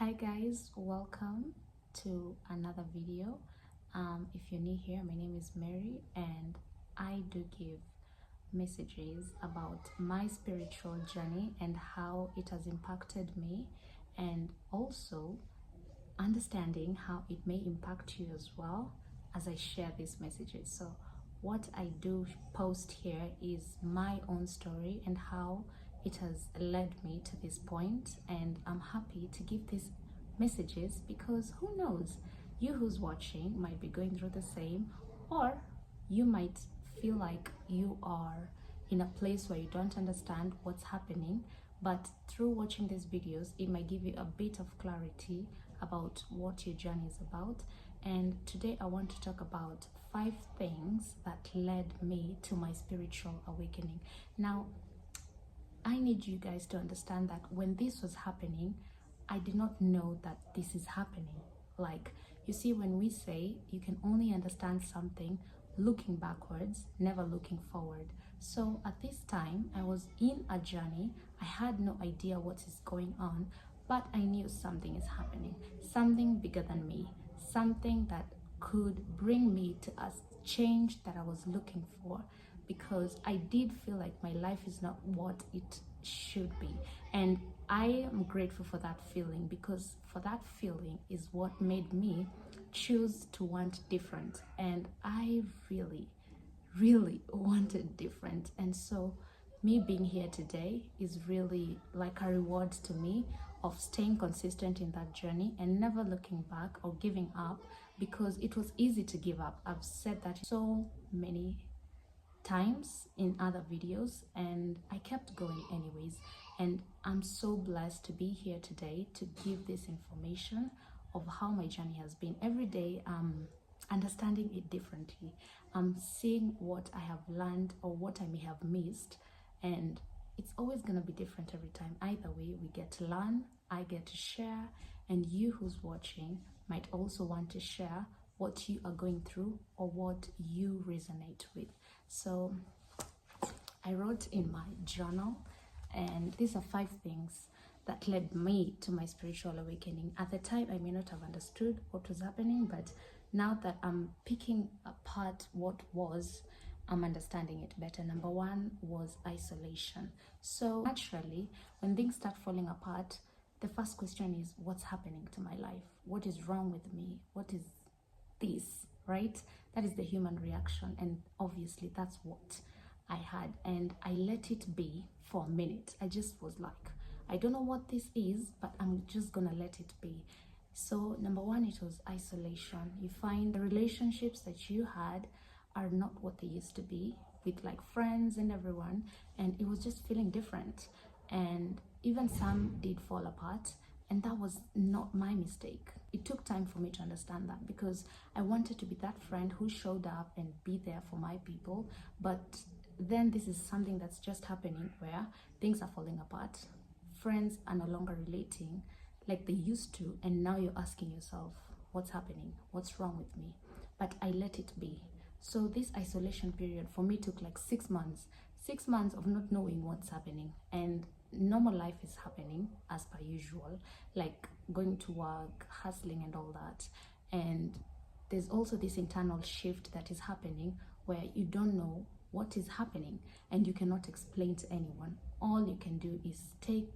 Hi guys, welcome to another video. If you're new here, my name is Mary and I do give messages about my spiritual journey and how it has impacted me, and also understanding how it may impact you as well as I share these messages. So what I do post here is my own story and how it has led me to this point, and I'm happy to give these messages because who knows, you who's watching might be going through the same, or you might feel like you are in a place where you don't understand what's happening, but through watching these videos it might give you a bit of clarity about what your journey is about. And today I want to talk about 5 things that led me to my spiritual awakening. Now, I need you guys to understand that when this was happening, I did not know that this is happening. Like, you see, when we say you can only understand something looking backwards, never looking forward. So at this time, I was in a journey. I had no idea what is going on, but I knew something is happening, something bigger than me, something that could bring me to a change that I was looking for, because I did feel like my life is not what it should be. And I am grateful for that feeling, because for that feeling is what made me choose to want different. And I really wanted different. And so me being here today is really like a reward to me of staying consistent in that journey and never looking back or giving up, because it was easy to give up. I've said that so many times in other videos and I kept going anyways. And I'm so blessed to be here today to give this information of how my journey has been. Every day understanding it differently. I'm seeing what I have learned or what I may have missed, and it's always going to be different every time. Either way, we get to learn, I get to share, and you who's watching might also want to share what you are going through or what you resonate with. So I wrote in my journal, and these are 5 things that led me to my spiritual awakening. At the time, I may not have understood what was happening, but now that I'm picking apart what was, I'm understanding it better. Number 1 was isolation. So naturally, when things start falling apart, the first question is, what's happening to my life? What is wrong with me? What is this, right? That is the human reaction, and obviously that's what I had. And I let it be for a minute. I just was like, I don't know what this is, but I'm just gonna let it be. So number 1, it was isolation. You find the relationships that you had are not what they used to be, with like friends and everyone, and it was just feeling different. And even some did fall apart, and that was not my mistake. It took time for me to understand that, because I wanted to be that friend who showed up and be there for my people. But then this is something that's just happening where things are falling apart. Friends are no longer relating like they used to, and now you're asking yourself, what's happening? What's wrong with me? But I let it be. So this isolation period for me took like 6 months. 6 months of not knowing what's happening, and normal life is happening as per usual, like going to work, hustling and all that. And there's also this internal shift that is happening where you don't know what is happening and you cannot explain to anyone. All you can do is stay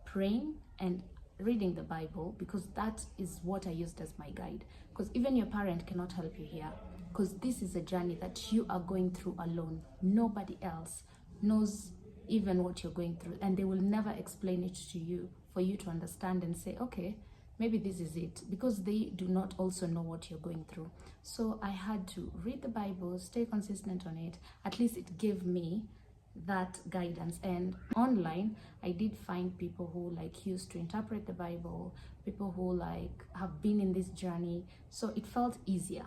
praying and reading the Bible, because that is what I used as my guide. Because even your parent cannot help you here, because this is a journey that you are going through alone. Nobody else knows even what you're going through, and they will never explain it to you for you to understand and say, okay, maybe this is it, because they do not also know what you're going through. So I had to read the Bible, stay consistent on it. At least it gave me that guidance. And online I did find people who like used to interpret the Bible, people who like have been in this journey, so it felt easier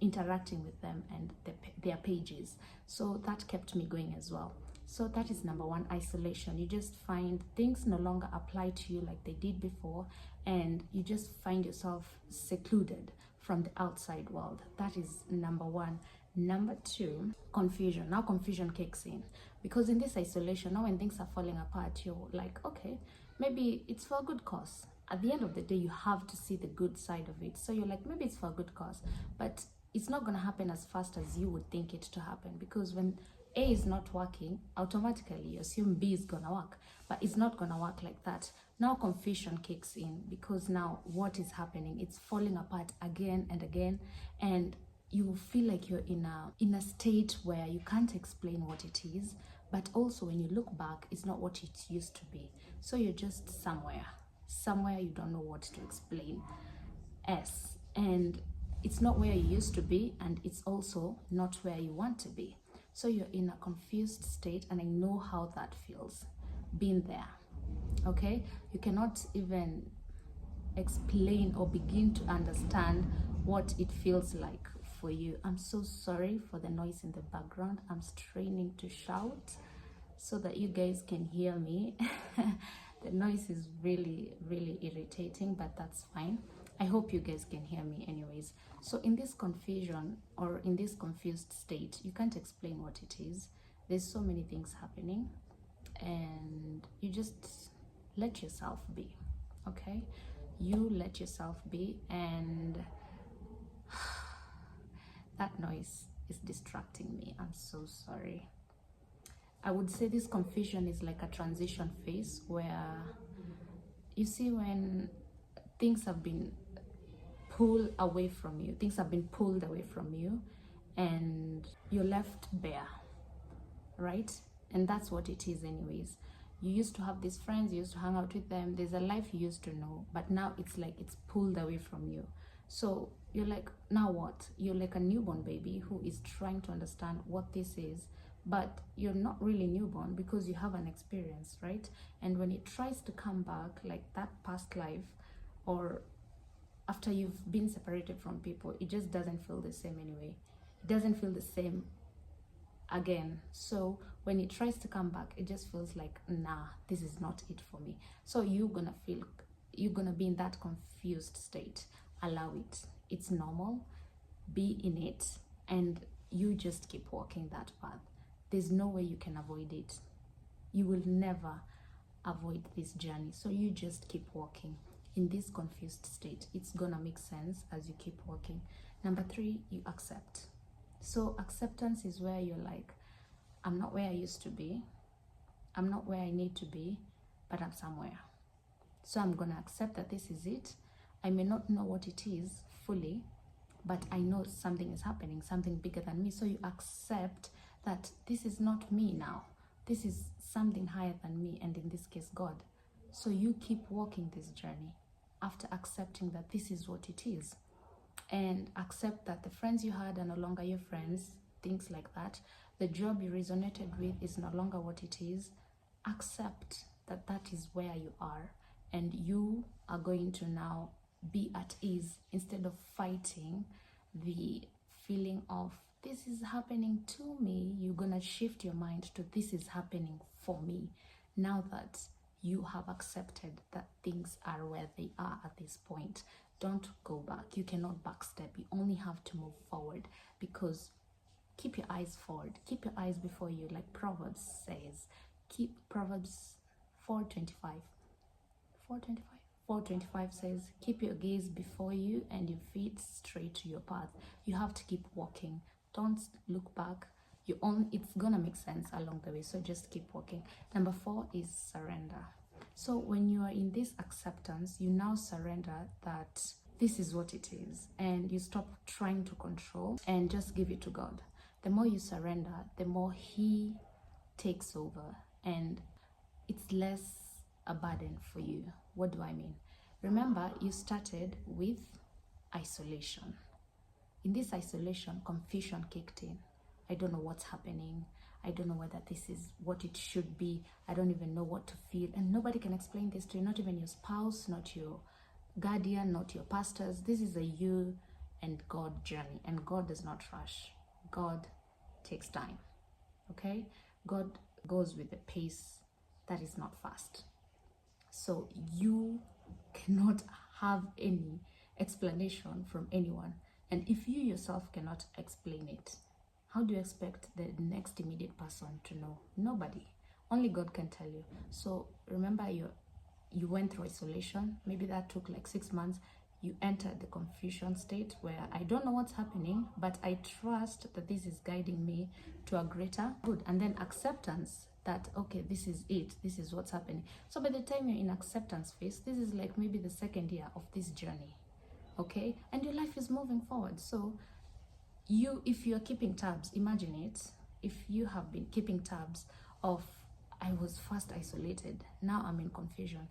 interacting with them and their pages. So that kept me going as well. So that is number 1, isolation. You just find things no longer apply to you like they did before, and you just find yourself secluded from the outside world. That is number 1. Number 2, confusion. Now confusion kicks in, because in this isolation, now when things are falling apart, you're like, okay, maybe it's for a good cause. at the end of the day, you have to see the good side of it. So you're like, maybe it's for a good cause, but it's not going to happen as fast as you would think it to happen, because when A is not working, automatically you assume B is going to work, but it's not going to work like that. Now confusion kicks in, because now what is happening? It's falling apart again and again, and you feel like you're in a state where you can't explain what it is, but also when you look back, it's not what it used to be. So you're just somewhere you don't know what to explain as, and it's not where you used to be, and it's also not where you want to be. So you're in a confused state, and I know how that feels, being there. Okay, you cannot even explain or begin to understand what it feels like for you. I'm so sorry for the noise in the background. I'm straining to shout so that you guys can hear me. The noise is really irritating, but that's fine. I hope you guys can hear me anyways. So in this confusion, or in this confused state, you can't explain what it is. There's so many things happening, and you just let yourself be. Okay, you let yourself be, and that noise is distracting me. I'm so sorry. I would say this confusion is like a transition phase, where you see when things have been pulled away from you, and you're left bare, right? And that's what it is anyways. You used to have these friends, you used to hang out with them, there's a life you used to know, but now it's like it's pulled away from you. So you're like, now what? You're like a newborn baby who is trying to understand what this is, but you're not really newborn because you have an experience, right? And when it tries to come back, like that past life, or after you've been separated from people, it just doesn't feel the same anyway. It doesn't feel the same again. So when it tries to come back, it just feels like, nah, this is not it for me. So you're gonna be in that confused state. Allow it. It's normal. Be in it, and you just keep walking that path. There's no way you can avoid it. You will never avoid this journey. So you just keep walking in this confused state. It's gonna make sense as you keep walking. Number 3, you accept. So acceptance is where you're like, I'm not where I used to be, I'm not where I need to be, but I'm somewhere. So I'm gonna accept that this is it. I may not know what it is fully, but I know something is happening, something bigger than me. So you accept that this is not me now. This is something higher than me, and in this case, God. So you keep walking this journey after accepting that this is what it is. And accept that the friends you had are no longer your friends, things like that. The job you resonated with is no longer what it is. Accept that that is where you are, and you are going to now be at ease instead of fighting the feeling of this is happening to me. You're gonna shift your mind to this is happening for me, now that you have accepted that things are where they are at this point. Don't go back. You cannot backstep. You only have to move forward, because keep your eyes forward. Keep your eyes before you, like Proverbs says. Keep Proverbs 4:25. 4:25 says, keep your gaze before you and your feet straight to your path. You have to keep walking. Don't look back. It's gonna make sense along the way, so just keep walking. Number 4 is surrender. So when you are in this acceptance, you now surrender that this is what it is, and you stop trying to control and just give it to God. The more you surrender, the more He takes over, and it's less a burden for you. What do I mean? Remember, you started with isolation. In this isolation, confusion kicked in. I don't know what's happening. I don't know whether this is what it should be. I don't even know what to feel. And nobody can explain this to you, not even your spouse, not your guardian, not your pastors. This is a you and God journey, and God does not rush. God takes time, okay? God goes with a pace that is not fast. So you cannot have any explanation from anyone. And if you yourself cannot explain it, how do you expect the next immediate person to know? Nobody. Only God can tell you. So remember, you're you went through isolation, maybe that took like 6 months. You entered the confusion state where I don't know what's happening, but I trust that this is guiding me to a greater good. And then acceptance that, okay, this is it, this is what's happening. So by the time you're in acceptance phase, this is like maybe the second year of this journey, okay? And your life is moving forward. So if you're keeping tabs, imagine it, if you have been keeping tabs of, I was first isolated, now I'm in confusion,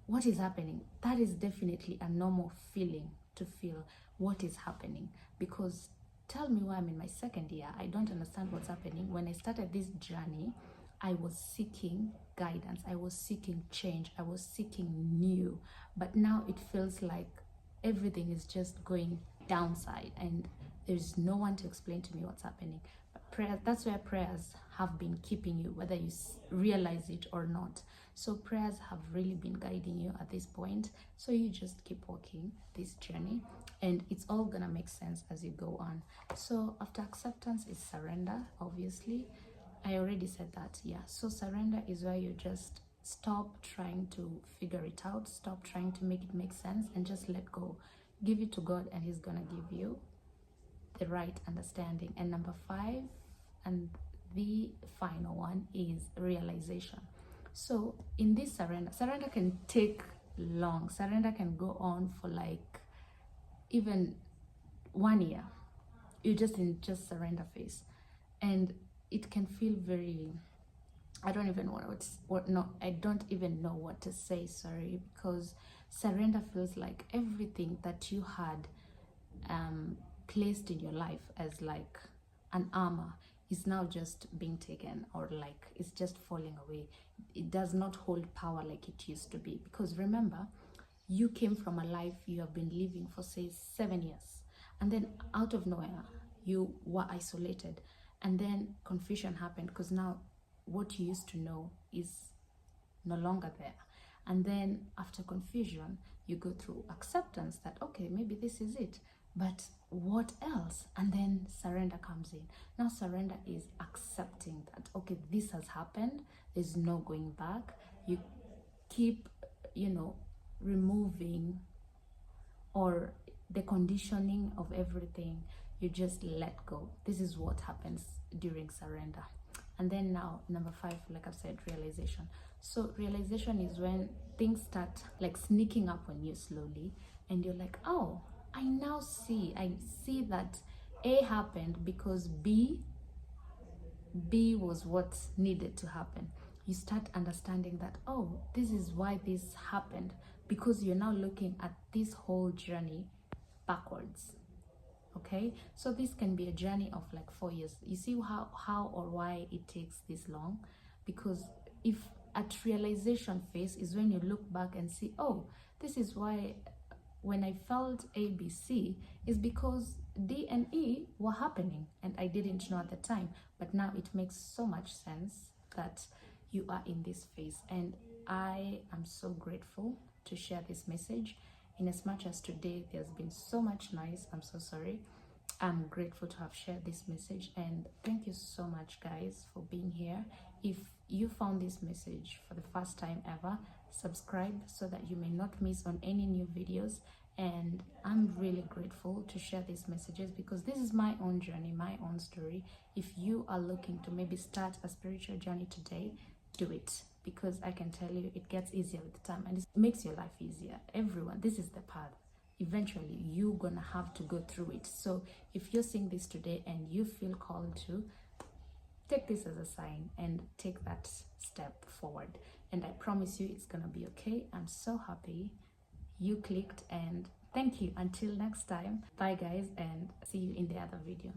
what is happening? That is definitely a normal feeling to feel what is happening, because tell me why I'm in my second year, I don't understand what's happening. When I started this journey, I was seeking guidance, I was seeking change, I was seeking new, but now it feels like everything is just going downside and there's no one to explain to me what's happening. But prayer, that's where prayers have been keeping you, whether you realize it or not. So prayers have really been guiding you at this point. So you just keep walking this journey and it's all gonna make sense as you go on. So after acceptance is surrender, obviously. I already said that, yeah. So surrender is where you just stop trying to figure it out, stop trying to make it make sense, and just let go. Give it to God and He's gonna give you the right understanding. And number 5, and the final one, is realization. So in this surrender can take long. Surrender can go on for like even 1 year. You're just in surrender phase, and it can feel very, I don't even know what to say, sorry, because surrender feels like everything that you had placed in your life as like an armor is now just being taken, or like it's just falling away. It does not hold power like it used to be, because remember, you came from a life you have been living for say 7 years, and then out of nowhere you were isolated, and then confusion happened because now what you used to know is no longer there. And then after confusion, you go through acceptance that, okay, maybe this is it, but what else? And then surrender comes in. Now surrender is accepting that, okay, this has happened, there's no going back. You keep, removing or the conditioning of everything. You just let go. This is what happens during surrender. And then now number 5, like I've said, realization. So realization is when things start like sneaking up on you slowly, and you're like, oh, I see that A happened because B was what needed to happen. You start understanding that, oh, this is why this happened, because you're now looking at this whole journey backwards. Okay, so this can be a journey of like 4 years. You see how or why it takes this long? Because if at realization phase is when you look back and see, oh, this is why when I felt ABC is because D and E were happening and I didn't know at the time. But now it makes so much sense that you are in this phase, and I am so grateful to share this message. In as much as today there's been so much noise, I'm so sorry. I'm grateful to have shared this message, and thank you so much, guys, for being here. If you found this message for the first time ever, subscribe so that you may not miss on any new videos. And I'm really grateful to share these messages because this is my own journey, my own story. If you are looking to maybe start a spiritual journey today, do it, because I can tell you it gets easier with time and it makes your life easier. Everyone, this is the path. Eventually you're gonna have to go through it. So if you're seeing this today and you feel called to, take this as a sign and take that step forward, and I promise you it's gonna be okay. I'm so happy you clicked, and thank you. Until next time, bye guys, and see you in the other video.